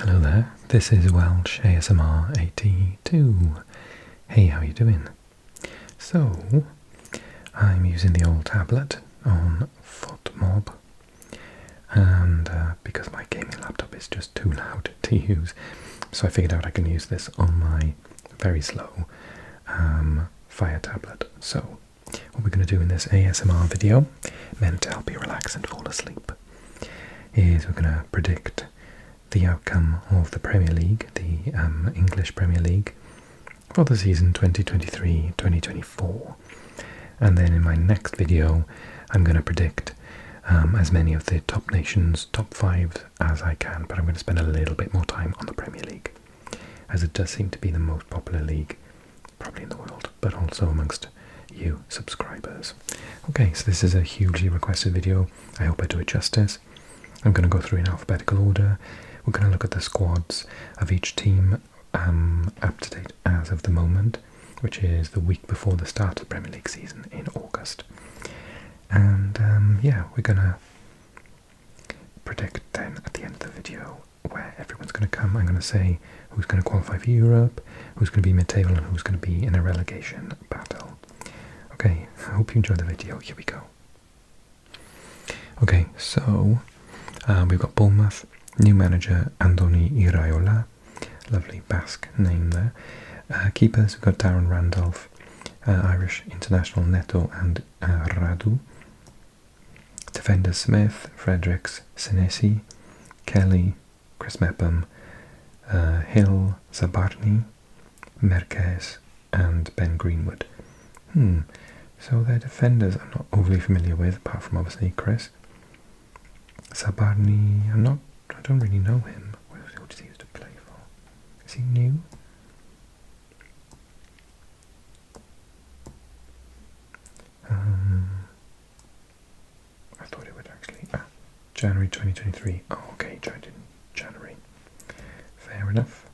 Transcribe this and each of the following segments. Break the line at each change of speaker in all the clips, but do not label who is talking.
Hello there, this is Welsh ASMR 82. Hey, how you doing? So, I'm using the old tablet on FootMob, and because my gaming laptop is just too loud to use, so I figured out I can use this on my very slow Fire tablet. So, what we're going to do in this ASMR video, meant to help you relax and fall asleep, is we're going to predict the outcome of the Premier League, the English Premier League, for the season 2023-2024. And then in my next video, I'm going to predict as many of the top nations, top five as I can, but I'm going to spend a little bit more time on the Premier League, as it does seem to be the most popular league, probably in the world, but also amongst you subscribers. Okay, so this is a hugely requested video. I hope I do it justice. I'm going to go through in alphabetical order. We're going to look at the squads of each team up to date as of the moment, which is the week before the start of the Premier League season in August. And yeah, we're going to predict then at the end of the video where everyone's going to come. I'm going to say who's going to qualify for Europe, who's going to be mid-table, and who's going to be in a relegation battle. Okay, I hope you enjoy the video. Here we go. Okay, so we've got Bournemouth. New manager, Andoni Iraola. Lovely Basque name there. Keepers, we've got Darren Randolph, Irish international Neto and Radu. Defenders, Smith, Fredericks, Senesi, Kelly, Chris Mepham, Hill, Zabarni, Merkez, and Ben Greenwood. So their defenders I'm not overly familiar with, apart from obviously Chris. Zabarni, I don't really know him. What does he used to play for? Is he new? I thought it would actually... January 2023. Oh, okay, joined in January. Fair enough.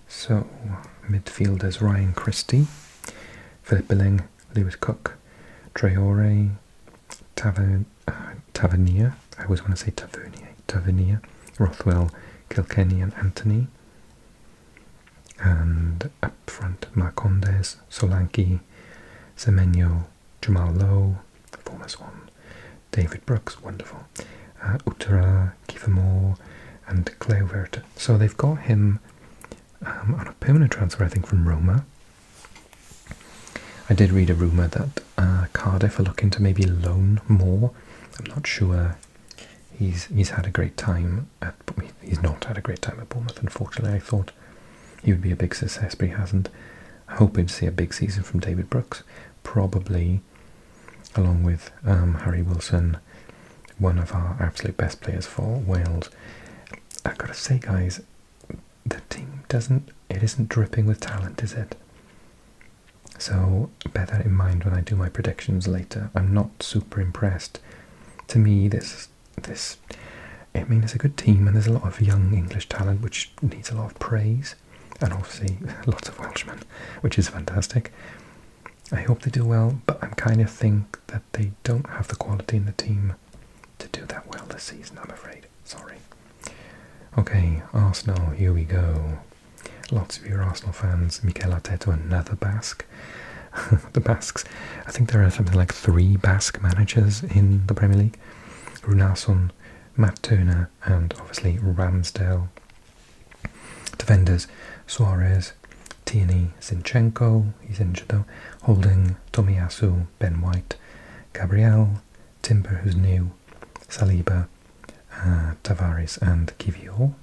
So, midfielders Ryan Christie, Philip Billing, Lewis Cook, Traore, Tavernier. I always want to say Tavernier, Rothwell, Kilkenny and Anthony. And up front, Marcondes, Solanke, Semenyo, Jamal Lowe, former Swan, David Brooks, wonderful, Uttara, Kiefer Moore, and Kluivert. So they've got him on a permanent transfer, I think, from Roma. I did read a rumour that Cardiff are looking to maybe loan more. I'm not sure. He's had a great time he's not had a great time at Bournemouth, unfortunately. I thought he would be a big success, but he hasn't. I hope to see a big season from David Brooks, probably along with Harry Wilson, one of our absolute best players for Wales. I've got to say, guys, the team isn't dripping with talent, is it? So bear that in mind when I do my predictions later. I'm not super impressed. To me, it's a good team, and there's a lot of young English talent which needs a lot of praise, and obviously lots of Welshmen, which is fantastic. I hope they do well, but I kind of think that they don't have the quality in the team to do that well this season, I'm afraid. Sorry. Okay, Arsenal, here we go. Lots of you are Arsenal fans. Mikel Arteta, another Basque. The Basques, I think there are something like 3 Basque managers in the Premier League. Runarsson, Matt Turner, and obviously Ramsdale. Defenders, Suarez, Tierney, Zinchenko, he's injured though, Holding, Tomiyasu, Ben White, Gabriel, Timber, who's new, Saliba, Tavares, and Kivior.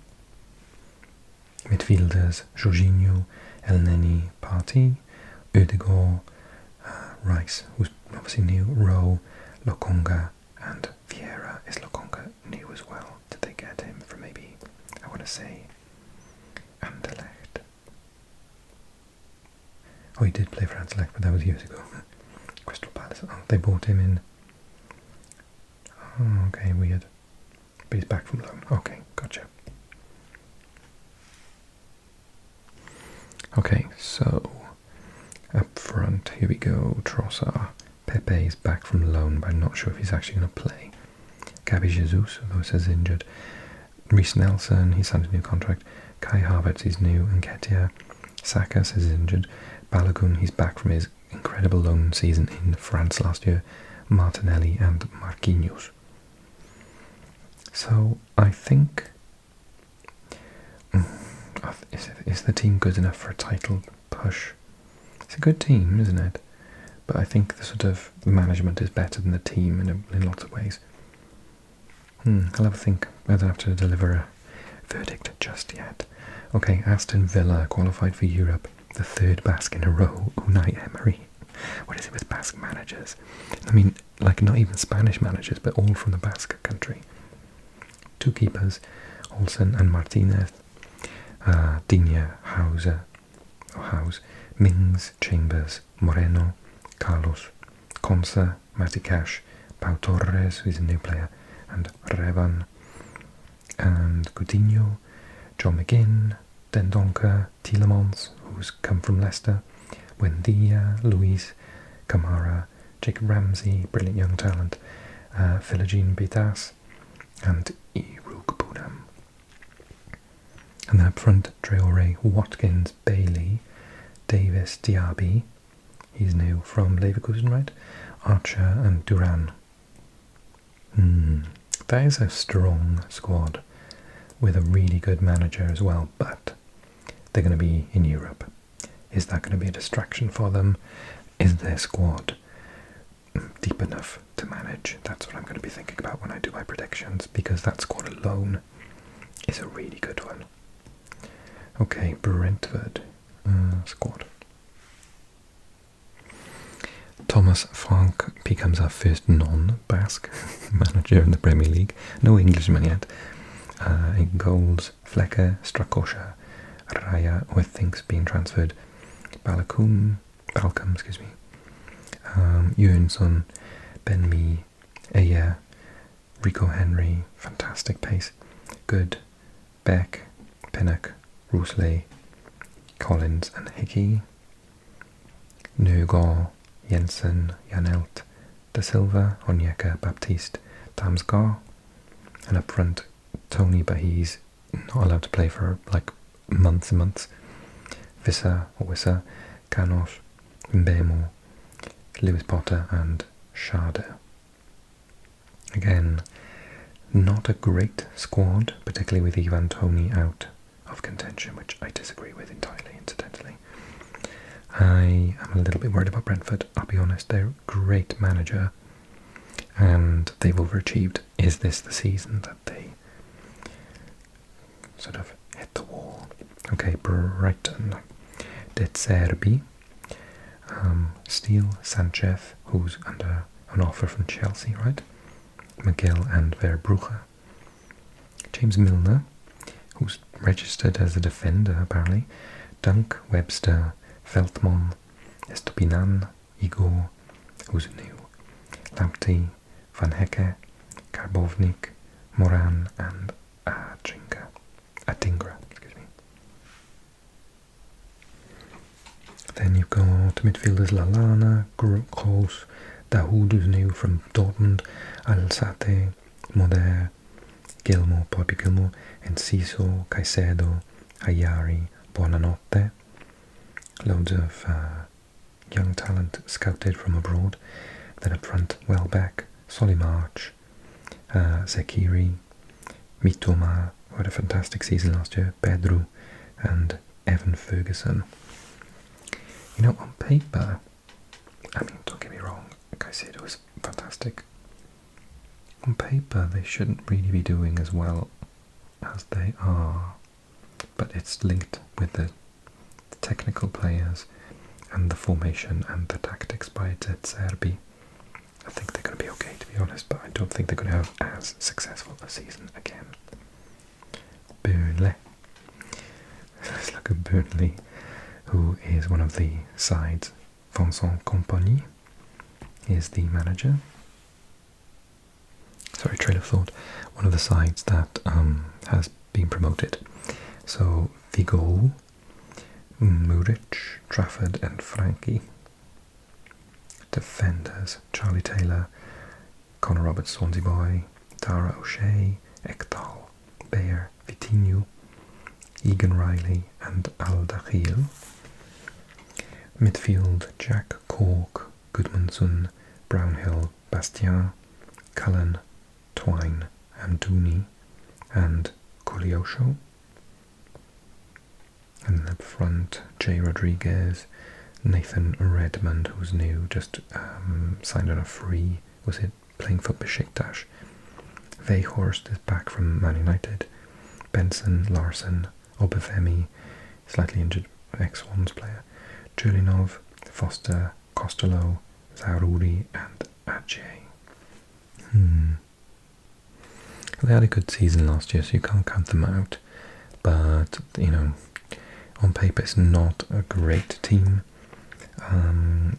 Midfielders, Jorginho, Elneny, Partey, Ødegaard, Rice, who's obviously new, Rowe, Lokonga, and Vieira. Is Lokonga new as well? Did they get him from maybe, I want to say, Anderlecht? Oh, he did play for Anderlecht, but that was years ago. Crystal Palace. Oh, they bought him in. Oh, okay, weird. But he's back from loan. Okay, gotcha. Okay, so up front, here we go. Trossard. Pepe is back from loan, but I'm not sure if he's actually going to play. Gabi Jesus, although it says injured. Reece Nelson, he signed a new contract. Kai Havertz, he's new. Nketiah. Saka says he's injured. Balogun, he's back from his incredible loan season in France last year. Martinelli and Marquinhos. So I think, is the team good enough for a title push? It's a good team, isn't it? But I think the sort of management is better than the team in lots of ways. I'll have a think. I don't have to deliver a verdict just yet. Okay, Aston Villa qualified for Europe, the third Basque in a row. Unai Emery. What is it with Basque managers? I mean, like not even Spanish managers, but all from the Basque country. Two keepers, Olsen and Martinez. Digne, House, Mings, Chambers, Moreno, Carlos, Consa, Matikash, Pau Torres, who's a new player, and Revan, and Coutinho, John McGinn, Dendoncker, Tielemans, who's come from Leicester, Buendia, Luis, Kamara, Jacob Ramsey, brilliant young talent, Philogene Bitas, and Iruk Budam. And then up front, Traore, Watkins, Bailey, Davis, Diaby, he's new from Leverkusen, right? Archer and Duran. That is a strong squad with a really good manager as well, but they're going to be in Europe. Is that going to be a distraction for them? Is their squad deep enough to manage? That's what I'm going to be thinking about when I do my predictions, because that squad alone is a really good one. Okay, Brentford squad. Thomas Frank becomes our first non-Basque manager in the Premier League. No Englishman yet. In goals, Flecker, Strakosha, Raya, who I think's being transferred, Balcom, Jönsson, Ben Mee, Ayer, Rico Henry, fantastic pace, Good, Beck, Pinnock, Roosleigh, Collins and Hickey, Nøgaard, Jensen, Janelt, Da Silva, Onyeka, Baptiste, Damsgaard, and up front, Tony, but he's not allowed to play for like months and months. Wissa, Canos, Mbemo, Lewis Potter, and Schade. Again, not a great squad, particularly with Ivan Toney out of contention, which I disagree with entirely, incidentally. I am a little bit worried about Brentford, I'll be honest. They're a great manager, and they've overachieved. Is this the season that they sort of hit the wall? Okay, Brighton. De Zerbi, Steele, Sanchez, who's under an offer from Chelsea, right? McGill and Verbrugge. James Milner, who's registered as a defender apparently. Dunk, Webster, Veltman, Estupinan, Igor, who's new. Lamptey, Van Hecke, Karbovnik, Moran, and Adingra. Then you've got midfielders Lallana, Kroos, Dahoud, who's new from Dortmund, Alzate, Moder, Gilmour, Bobby Gilmour, Enciso, Caicedo, Hayari, Buonanotte. Loads of young talent scouted from abroad. Then up front, Welbeck, Solimarch, Zekiri, Mitoma, who had a fantastic season last year, Pedro, and Evan Ferguson. You know, on paper, I mean, don't get me wrong, Caicedo is fantastic. On paper, they shouldn't really be doing as well as they are, but it's linked with the technical players and the formation and the tactics by De Zerbi. I think they're going to be okay, to be honest, but I don't think they're going to have as successful a season again. Burnley. Let's look at Burnley, who is one of the sides. Vincent Kompany is the manager. Sorry, trail of thought. One of the sides that has been promoted. So Vigo, Muric, Trafford, and Frankie. Defenders: Charlie Taylor, Connor Roberts, Swansea Boy, Tara O'Shea, Ekdal, Bear, Vitinho, Egan Riley and Al-Dakhil. Midfield, Jack Cork, Goodmanson, Brownhill, Bastien, Cullen, Twine, Amdouni and Koleosho. And up front, Jay Rodriguez, Nathan Redmond, who's new, just signed on a free, was it playing for Besiktas. Weghorst is back from Man United. Benson, Larson, Obafemi, slightly injured ex-Swans player. Julinov, Foster, Costello, Zarouri and Ajay. They had a good season last year, so you can't count them out. But, you know, on paper it's not a great team.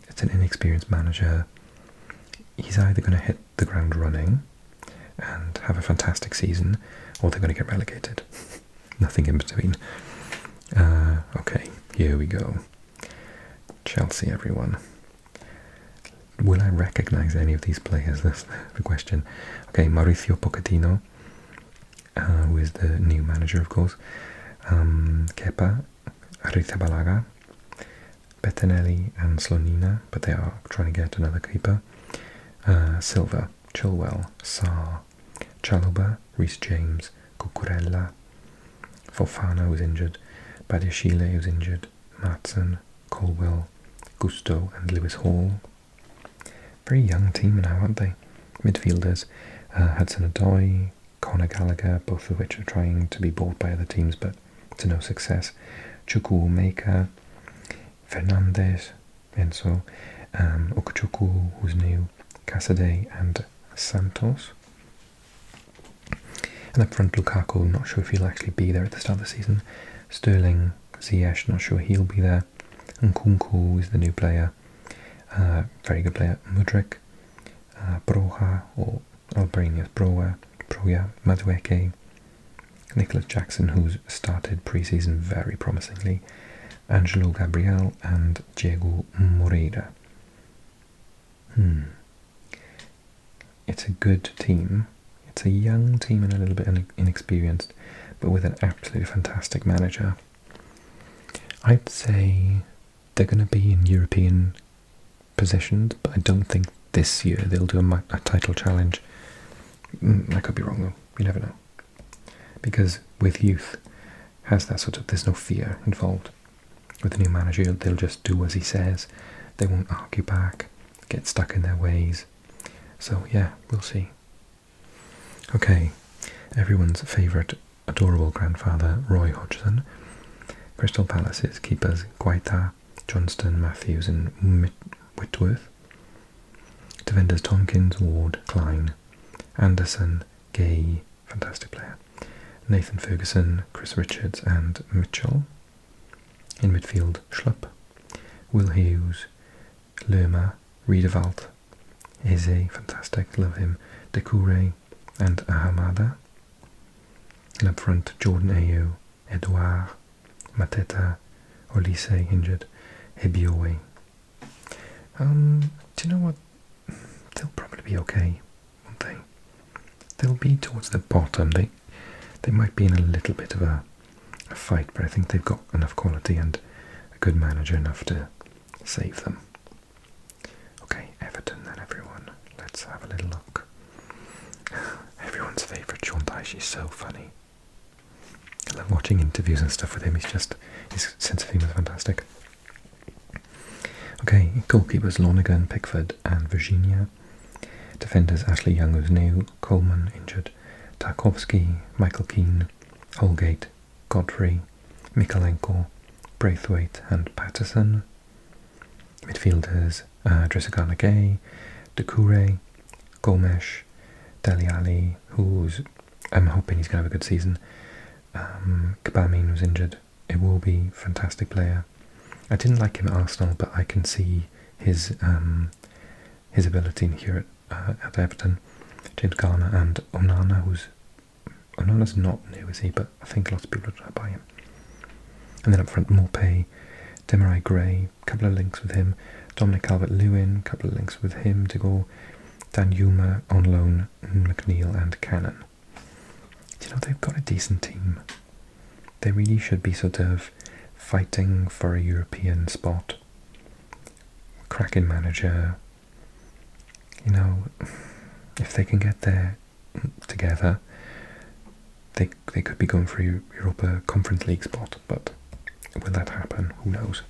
It's an inexperienced manager. He's either going to hit the ground running and have a fantastic season, or they're going to get relegated. Nothing in between. Okay, here we go. Chelsea, everyone. Will I recognise any of these players? That's the question. Okay, Mauricio Pochettino, who is the new manager, of course. Kepa, Arrizabalaga, Bettinelli and Slonina, but they are trying to get another keeper. Silva, Chilwell, Sarr, Chalobah, Reece James, Cucurella, Fofana was injured, Badiashile was injured, Matson, Colwell, Gusto and Lewis Hall. Very young team now, aren't they? Midfielders, Hudson-Odoi, Conor Gallagher, both of which are trying to be bought by other teams but to no success. Chukwuemeka, Fernandes, Enzo, Okuchukwu, who's new, Casadei and Santos. And up front, Lukaku, not sure if he'll actually be there at the start of the season. Sterling, Ziyech, not sure he'll be there. Nkunku is the new player, very good player. Mudryk, Broja, or Albania's Broja, Madueke, Nicholas Jackson, who's started pre-season very promisingly, Angelo Gabriel and Diego Moreira. It's a good team. It's a young team and a little bit inexperienced, but with an absolutely fantastic manager. I'd say they're going to be in European positions, but I don't think this year they'll do a title challenge. I could be wrong though, you never know. Because with youth, has that sort of, there's no fear involved. With the new manager, they'll just do as he says. They won't argue back, get stuck in their ways. So yeah, we'll see. Okay, everyone's favourite adorable grandfather, Roy Hodgson. Crystal Palace's keepers, Guaita, Johnston, Matthews and Whitworth. Defenders, Tompkins, Ward, Klein, Anderson, Gay, fantastic player, Nathan Ferguson, Chris Richards and Mitchell. In midfield, Schlupp, Will Hughes, Lerma, Riedewald, Eze, fantastic, love him, Decoure and Ahamada. And up front, Jordan Ayew, Edouard, Mateta, Olise injured, Hebioe. Do you know what? They'll probably be okay, won't they? They'll be towards the bottom. They might be in a little bit of a fight, but I think they've got enough quality and a good manager enough to save them. Okay, Everton then, everyone. Let's have a little look. Everyone's favourite, Sean Dyche, is so funny. I love watching interviews and stuff with him. His sense of humour is fantastic. Okay, goalkeepers Lonergan, Pickford and Virginia. Defenders Ashley Young, who's new, Coleman injured, Tarkovsky, Michael Keane, Holgate, Godfrey, Mikalenko, Braithwaite and Patterson. Midfielders Dressagana Gay, Decoure, Gomes, Dele Alli, who's, I'm hoping he's going to have a good season. Kabamin was injured. It will be fantastic player. I didn't like him at Arsenal, but I can see his ability here at Everton. James Garner and Onana, Onana's not new, is he? But I think lots of people are trying to buy him. And then up front, Maupay, Demarai Gray, a couple of links with him. Dominic Calvert-Lewin, a couple of links with him to go. Dan Yuma on loan, McNeil and Cannon. you know, they've got a decent team. They really should be sort of fighting for a European spot. Cracking manager. You know, if they can get there together, they could be going for a Europa Conference League spot, but will that happen? Who knows?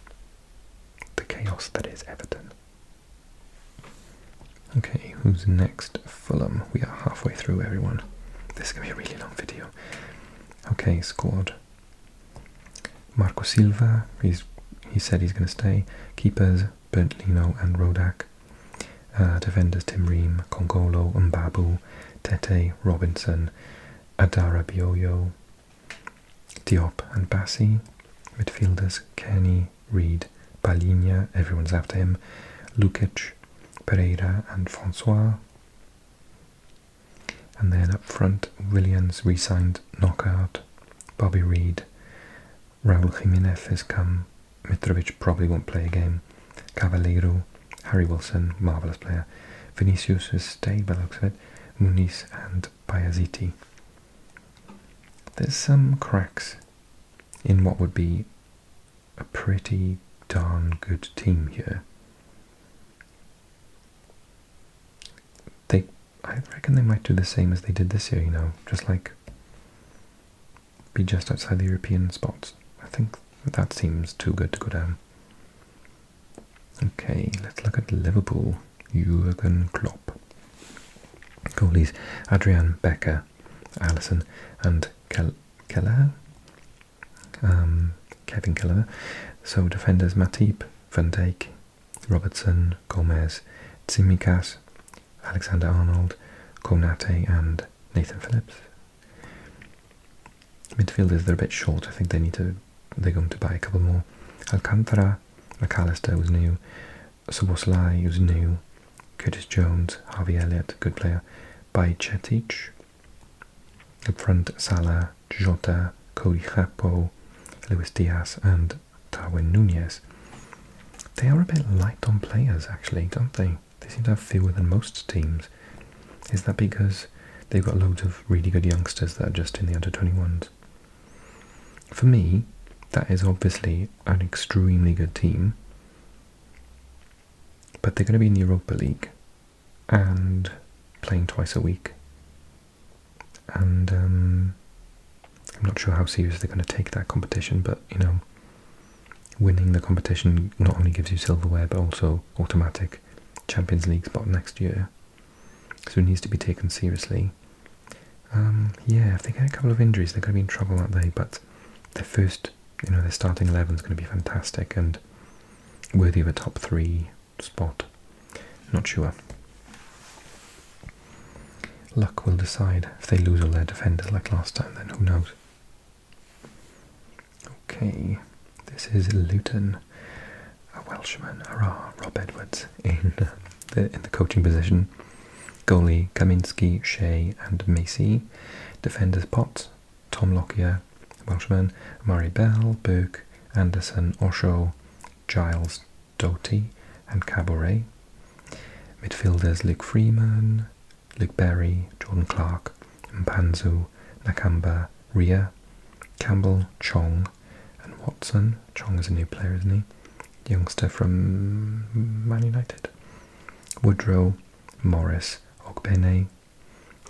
The chaos that is Everton. Okay, who's next? Fulham. We are halfway through, everyone. This is going to be a really long video. Okay, squad. Marco Silva, he said he's going to stay. Keepers, Bernd Leno and Rodak. Defenders, Tim Ream, Congolo, Mbabu, Tete, Robinson, Adara Bioyo, Diop and Bassi. Midfielders, Kenny, Reed, Balinha, everyone's after him. Lukic, Pereira and Francois. And then up front, Williams re-signed Knockout, Bobby Reed, Raul Jimenez has come, Mitrovic probably won't play a game, Cavaleiro, Harry Wilson, marvellous player, Vinicius has stayed by the looks of it, Muniz and Bayaziti. There's some cracks in what would be a pretty darn good team here. I reckon they might do the same as they did this year, you know, just like be just outside the European spots. I think that seems too good to go down. Okay, let's look at Liverpool. Jurgen Klopp. Goalies, Adrian, Becker, Alisson and Kelleher. Kevin Kelleher. So defenders, Matip, Van Dijk, Robertson, Gomez, Tsimikas, Alexander-Arnold, Konate and Nathan Phillips. Midfielders, they're a bit short. I think they're going to buy a couple more. Alcantara, McAllister was new. Soboslai was new. Curtis Jones, Harvey Elliott, good player. Bajcetic. Up front, Salah, Jota, Cody Gakpo, Luis Diaz and Darwin Núñez. They are a bit light on players actually, don't they? They seem to have fewer than most teams. Is that because they've got loads of really good youngsters that are just in the under-21s? For me, that is obviously an extremely good team, but they're going to be in the Europa League and playing twice a week. And I'm not sure how serious they're going to take that competition, but, you know, winning the competition not only gives you silverware, but also automatic Champions League spot next year, so it needs to be taken seriously. Yeah, if they get a couple of injuries, they're going to be in trouble, aren't they? But their first, you know, their starting 11 is going to be fantastic and worthy of a top 3 spot. Not sure. Luck will decide. If they lose all their defenders like last time, then who knows? Okay, this is Luton. A Welshman, hurrah, Rob Edwards in the coaching position. Goalie, Kaminski, Shea and Macy. Defenders, Potts, Tom Lockyer, Welshman, Murray Bell, Burke, Anderson, Osho, Giles, Doty and Caboret. Midfielders, Luke Freeman, Luke Berry, Jordan Clark, Mpanzu, Nakamba, Ria, Campbell, Chong and Watson. Chong is a new player, isn't he? Youngster from Man United. Woodrow, Morris, Ogbene.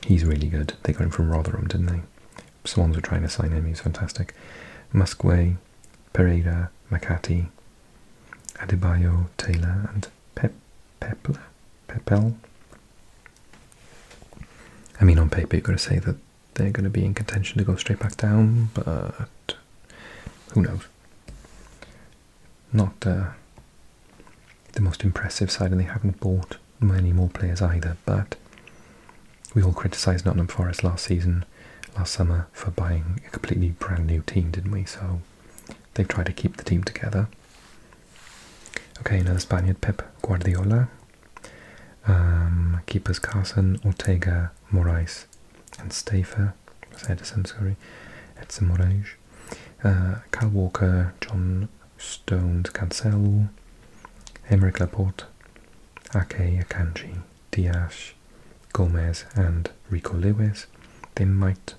He's really good. They got him from Rotherham, didn't they? Swans were trying to sign him. He's fantastic. Musquay, Pereira, Makati, Adebayo, Taylor, and Pepel. I mean, on paper, you've got to say that they're going to be in contention to go straight back down, but who knows? Not the most impressive side, and they haven't bought many more players either, but we all criticised Nottingham Forest last summer, for buying a completely brand new team, didn't we? So they've tried to keep the team together. Okay, another Spaniard, Pep Guardiola. Keepers, Carson, Ortega, Moraes and Stafer. Edison, sorry. Edson Moraes. Kyle Walker, John Stones, Cancelo, Emerick Laporte, Ake, Akanji, Diaz, Gomez and Rico Lewis. They might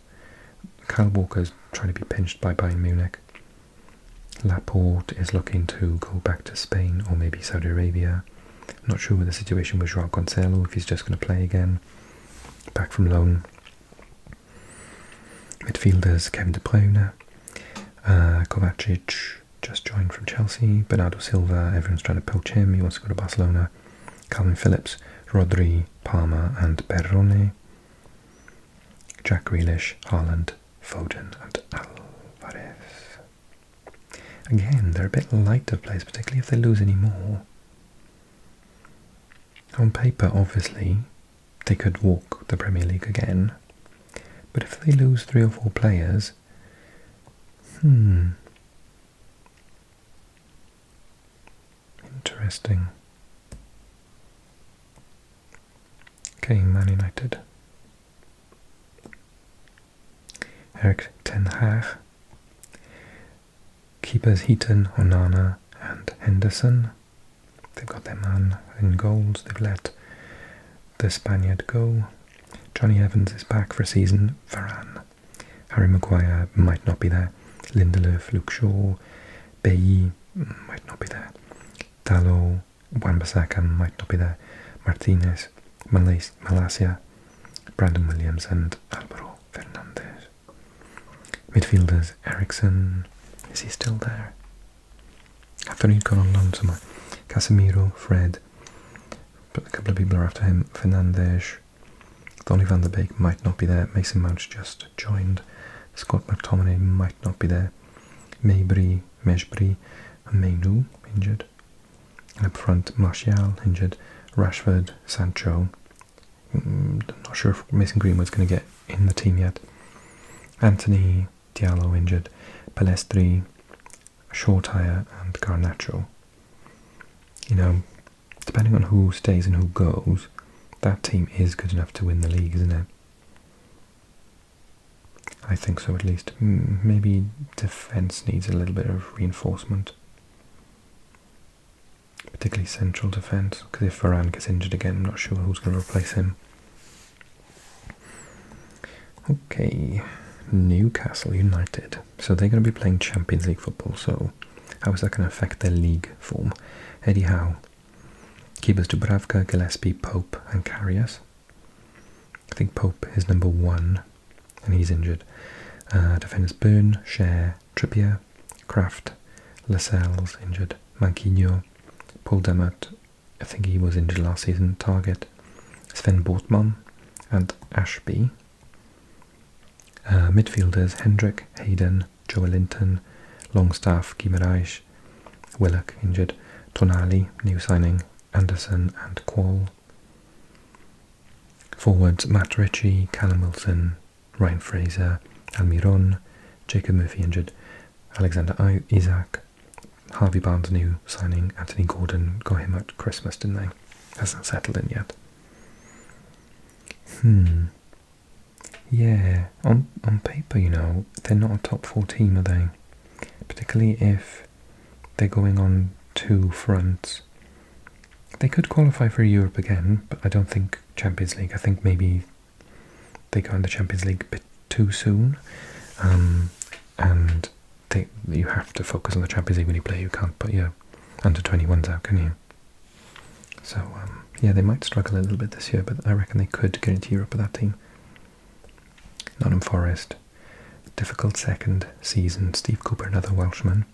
Kyle Walker's trying to be pinched by Bayern Munich. Laporte is looking to go back to Spain or maybe Saudi Arabia. Not sure what the situation with João Cancelo, if he's just going to play again. Back from loan. Midfielders, Kevin De Bruyne. Kovacic just joined from Chelsea. Bernardo Silva, everyone's trying to poach him. He wants to go to Barcelona. Calvin Phillips, Rodri, Palmer and Perrone. Jack Grealish, Haaland, Foden and Alvarez. Again, they're a bit light of players, particularly if they lose any more. On paper, obviously, they could walk the Premier League again. But if they lose 3 or 4 players, interesting. Okay, Man United. Erik ten Hag. Keepers Heaton, Onana and Henderson. They've got their man in goals. They've let the Spaniard go. Johnny Evans is back for a season. Varane. Harry Maguire might not be there. Lindelöf, Luke Shaw. Bailly might not be there. Dalot, Wan-Bissaka might not be there. Martinez, Malacia, Brandon Williams and Alvaro Fernandez. Midfielders, Ericsson. Is he still there? I thought he'd gone on loan somewhere. Casemiro, Fred. But a couple of people are after him. Fernandes. Donny van der Beek might not be there. Mason Mount's just joined. Scott McTominay might not be there. Mejbri, and Mainu injured. And up front, Martial injured. Rashford, Sancho. Not sure if Mason Greenwood's going to get in the team yet. Anthony, Diallo injured. Palestri, Shortire and Garnacho. You know, depending on who stays and who goes, that team is good enough to win the league, isn't it? I think so, at least. Maybe defence needs a little bit of reinforcement. Particularly central defence, because if Varane gets injured again, I'm not sure who's going to replace him. Okay, Newcastle United. So they're going to be playing Champions League football, so how is that going to affect their league form? Eddie Howe. Keepers Dubravka, Gillespie, Pope and Karius. I think Pope is number 1 and he's injured. Defenders Byrne, Cher, Trippier, Kraft, Lascelles injured, Manquinho, Paul Demert, I think he was injured last season, Target, Sven Bortman and Ashby. Midfielders Hendrick, Hayden, Joelinton, Longstaff, Guimaraes, Willock injured, Tonali, new signing, Anderson and Quall. Forwards Matt Ritchie, Callum Wilson, Ryan Fraser, Almiron, Jacob Murphy injured, Alexander Isak, Harvey Barnes new signing, Anthony Gordon, got him at Christmas, didn't they? Hasn't settled in yet. Yeah, on paper, you know, they're not a top 4 team, are they? Particularly if they're going on 2 fronts. They could qualify for Europe again, but I don't think Champions League. I think maybe they go in the Champions League a bit too soon. And you have to focus on the Champions League when you play. You can't put your under-21s out, can you? So, yeah, they might struggle a little bit this year, but I reckon they could get into Europe with that team. Nottingham Forest. Difficult second season. Steve Cooper, another Welshman.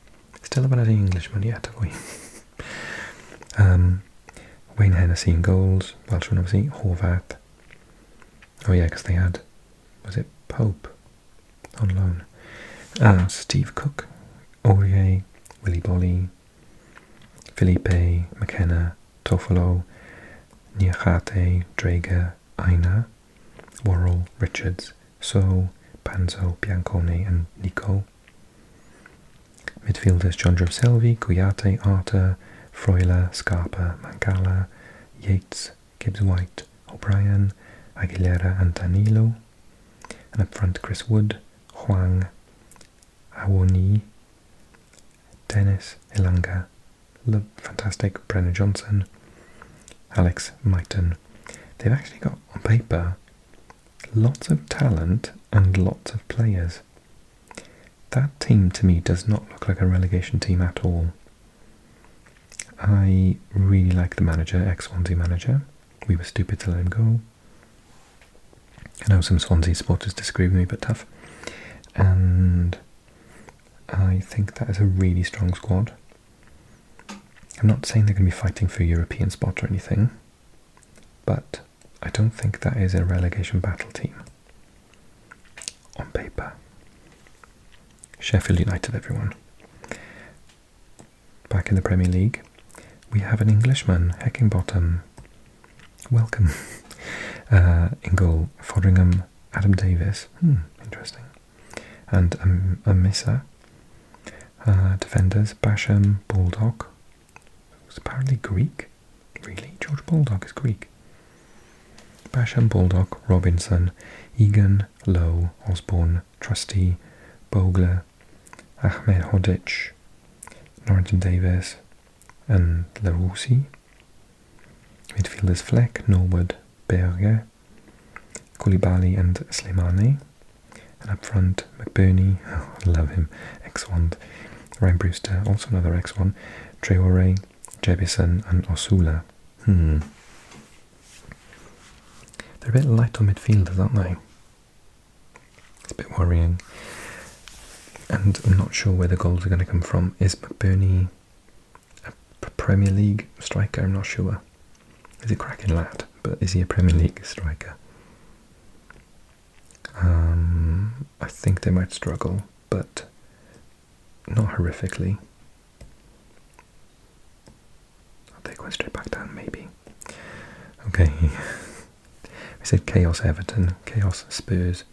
Still haven't had any Englishman yet, have we? Wayne Hennessy in goals. Welshman, obviously. Horvath. Oh yeah, because they had, was it Pope on loan? Steve Cook, Aurier, Willy Bolly, Felipe, McKenna, Toffolo, Niakate, Drager, Aina, Worrell, Richards, So, Panzo, Biancone and Nico. Midfielders John Selvi, Kouyaté, Arter, Freuler, Scarpa, Mangala, Yates, Gibbs-White, O'Brien, Aguilera and Danilo. And up front Chris Wood, Huang, Awoni, Dennis, Elanga, fantastic, Brennan Johnson, Alex Mighton. They've actually got, on paper, lots of talent and lots of players. That team to me does not look like a relegation team at all. I really like the manager, ex-Swansea manager. We were stupid to let him go. I know some Swansea supporters disagree with me, but tough. And I think that is a really strong squad. I'm not saying they're going to be fighting for a European spot or anything, but I don't think that is a relegation battle team. On paper. Sheffield United, everyone. Back in the Premier League, we have an Englishman, Heckingbottom. Welcome. In goal, Fodringham, Adam Davis. Interesting. And Amissa. Defenders, Basham, Baldock. Who's apparently Greek. Really? George Baldock is Greek. Basham, Baldock, Robinson, Egan, Lowe, Osborne, Trusty, Bogle, Ahmed Hodic, Norrington Davis, and Larousi. Midfielders Fleck, Norwood, Berger, Koulibaly and Slimani. And up front, McBurney, I love him, X1, Ryan Brewster, also another X1, Traore, Jebison and Osula. They're a bit light on midfielders, aren't they? It's a bit worrying. And I'm not sure where the goals are going to come from. Is McBurney a Premier League striker? I'm not sure. He's a cracking lad, but is he a Premier League striker? I think they might struggle, but not horrifically. Are they going straight back down? Maybe. Okay. We said Chaos Everton, Chaos Spurs,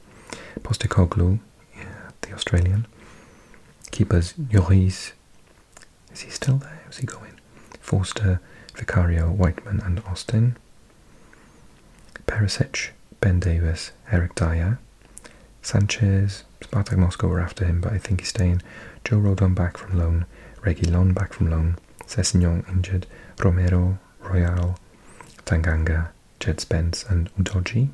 Postecoglou, yeah, the Australian. Keepers Lloris. Is he still there? Is he going? Forster, Vicario, Whiteman and Austin. Perisic, Ben Davis, Eric Dyer. Sanchez, Spartak Moscow were after him, but I think he's staying. Joe Rodon back from loan. Reguilon back from loan. Sessignon injured. Romero, Royal, Tanganga, Jed Spence and Udoji.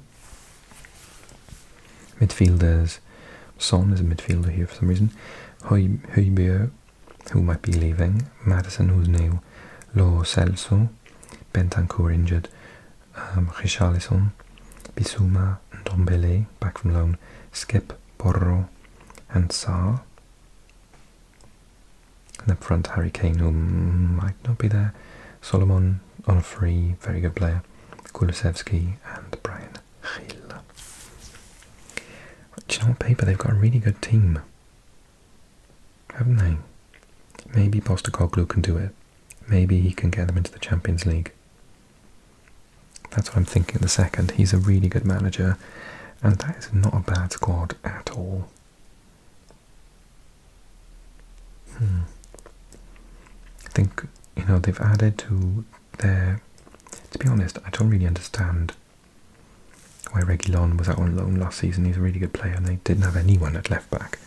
Midfielders. Son is a midfielder here for some reason. Højbjerg, who might be leaving. Madison, who's new. Lo Celso. Bentancur injured. Richarlison. Bissouma and Ndombele back from loan. Skip, Porro and Sarr. And up front, Harry Kane, who might not be there. Solomon on a free, very good player. Kulusevski and Brian Gil. Do you know, on paper they've got a really good team, haven't they? Maybe Postecoglou can do it. Maybe he can get them into the Champions League. That's what I'm thinking the second. He's a really good manager, and that is not a bad squad at all. I think, you know, they've added to their... To be honest, I don't really understand why Reguilon was out on loan last season. He's a really good player, and they didn't have anyone at left back.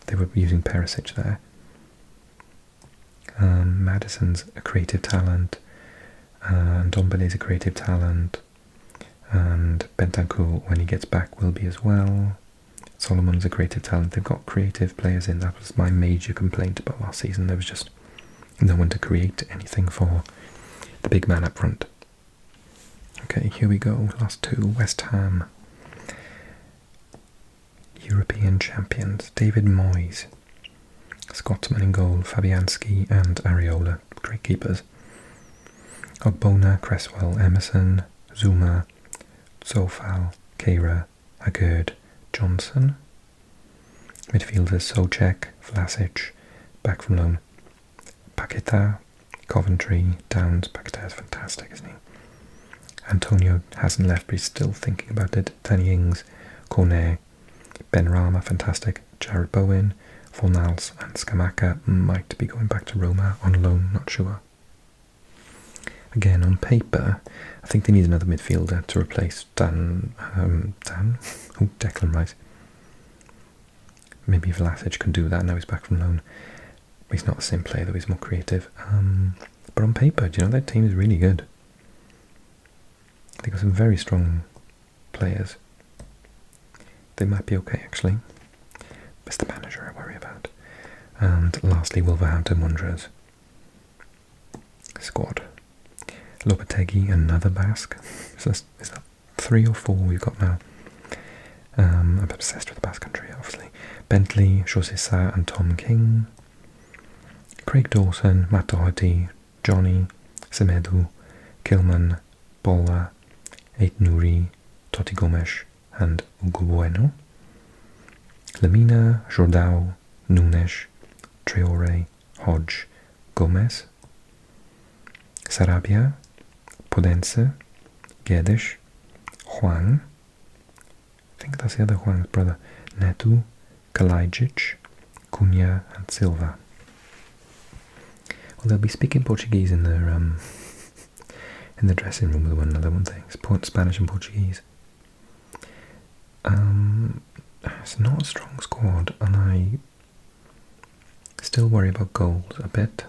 They were using Perisic there. Madison's a creative talent, and Ndombele's a creative talent, and Bentancur, when he gets back, will be as well. Solomon's a creative talent. They've got creative players in. That was my major complaint about last season. There was just no one to create anything for the big man up front. Okay, here we go. Last two. West Ham. European champions. David Moyes. Scotsman in goal. Fabianski and Areola. Great keepers. Ogbonna, Cresswell, Emerson, Zuma, Zofal, Keira, Agurd, Johnson. Midfielders Souček, Vlasic, back from loan. Paqueta, Coventry, Downs. Paqueta is fantastic, isn't he? Antonio hasn't left, but he's still thinking about it. Danny Ings, Cornet, Ben Rama, fantastic. Jared Bowen, Fornals and Scamacca might be going back to Roma on loan, not sure. Again, on paper, I think they need another midfielder to replace Declan Rice. Maybe Vlasic can do that, now he's back from loan. He's not the same player, though, he's more creative. But on paper, do you know, that team is really good. They've got some very strong players. They might be okay, actually. It's the manager I worry about. And lastly, Wolverhampton Wanderers squad. Lopetegui, another Basque. Is that 3 or 4 we've got now? I'm obsessed with the Basque Country, obviously. Bentley, José Sá and Tom King. Craig Dawson, Matt Doherty, Johnny, Semedo, Kilman, Bola, Ait Nouri, Totti Gomes and Hugo Bueno. Lamina, Jordao, Nunes, Traore, Hodge, Gomez. Sarabia, Podense, Guedes, Juan, I think that's the other Juan's brother, Neto, Kalajic, Cunha and Silva. Well, they'll be speaking Portuguese in their in the dressing room with one another, won't they? Spanish and Portuguese. It's not a strong squad, and I still worry about goals a bit.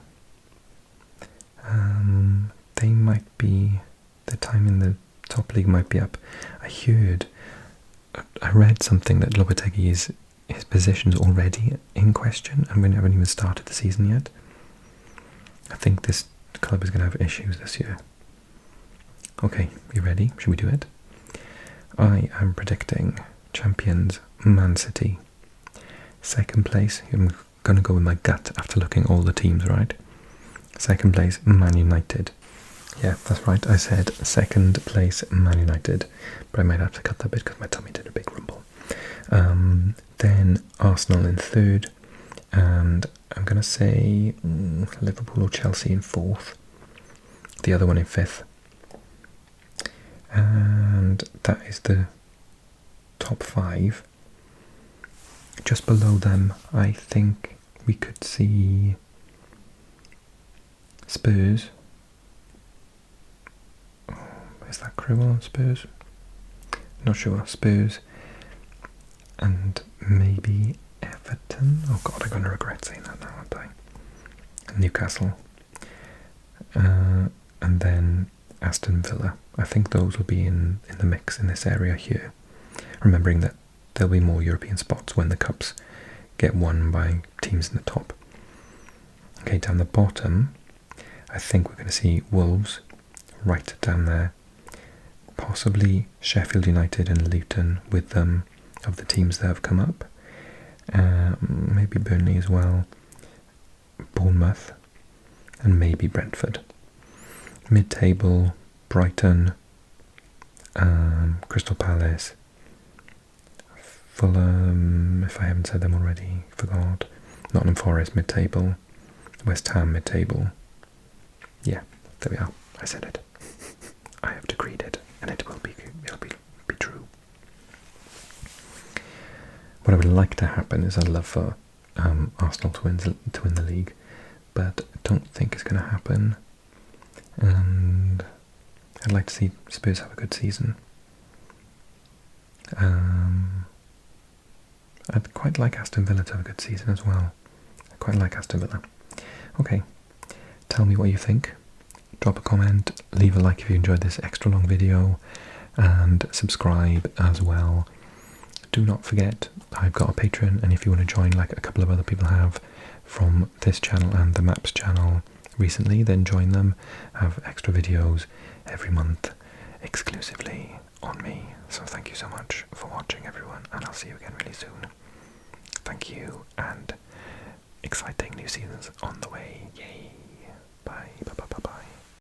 They might be, their time in the top league might be up. I read something that Lopetegui's his position's already in question, and we haven't even started the season yet. I think this club is going to have issues this year. Okay, you ready? Should we do it? I am predicting champions Man City. Second place, I'm going to go with my gut after looking at all the teams, right? Second place, Man United. Yeah, that's right, I said second place, Man United. But I might have to cut that bit because my tummy did a big rumble. Then Arsenal in third. And I'm going to say Liverpool or Chelsea in fourth. The other one in fifth. And that is the top 5. Just below them, I think we could see Spurs. Oh, is that Crew on Spurs? Not sure. Spurs. And maybe Everton. Oh god, I'm going to regret saying that now, aren't I? Newcastle. And then Aston Villa. I think those will be in the mix in this area here. Remembering that there'll be more European spots when the cups get won by teams in the top. Okay, down the bottom, I think we're going to see Wolves right down there. Possibly Sheffield United and Luton with them of the teams that have come up. Maybe Burnley as well. Bournemouth and maybe Brentford. Mid-table, Brighton, Crystal Palace, Fulham, if I haven't said them already, forgot. Nottingham Forest mid-table, West Ham mid-table. Yeah, there we are. I said it. I have decreed it, and it'll be true. What I would like to happen is I'd love for Arsenal to win the league, but I don't think it's going to happen. And I'd like to see Spurs have a good season. I'd quite like Aston Villa to have a good season as well. I quite like Aston Villa. Okay, tell me what you think. Drop a comment, leave a like if you enjoyed this extra long video, and subscribe as well. Do not forget, I've got a Patreon, and if you want to join like a couple of other people have from this channel and the Maps channel recently, then join them. I have extra videos every month exclusively on me. So thank you so much for watching, everyone, and I'll see you again really soon. Thank you, and exciting new seasons on the way.